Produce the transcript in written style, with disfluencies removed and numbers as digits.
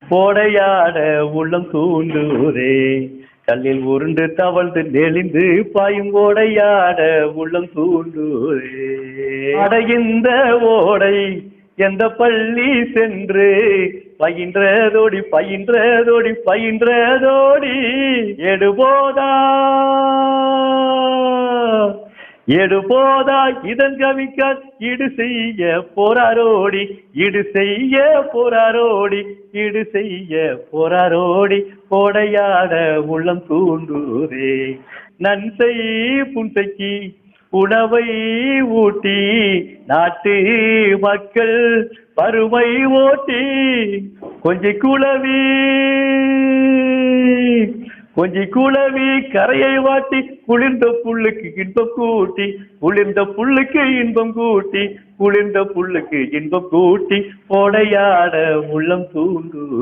போடையாட உள்ளம் தூண்டுதே, கல்லில் உருண்டு தவழ்ந்து நெளிந்து பாயும் ஓடையாட உள்ளம் தூண்டுதே. அடைகின்ற ஓடை எந்த பள்ளி சென்று பயின்றதோடி பயின்றதோடி பயின்றதோடி எடுபோதா எடுபோதா இதன் கவிக்கால் இடு செய்ய போராரோடி இடு செய்ய போராரோடி இடு செய்ய போராரோடி கோடையாட உள்ளம் தூண்டுதே. நன்சை புன்சைக்கு உணவை ஊட்டி நாட்டு மக்கள் பருமை ஓட்டி கொஞ்சி குளவி கரையை வாட்டி குளிர்ந்த புல்லுக்கு இன்பம் கூட்டி குளிர்ந்த புல்லுக்கு இன்பம் கூட்டி குளிர்ந்த புல்லுக்கு இன்பம் கூட்டி கோடையாட உள்ளம் தூண்டு.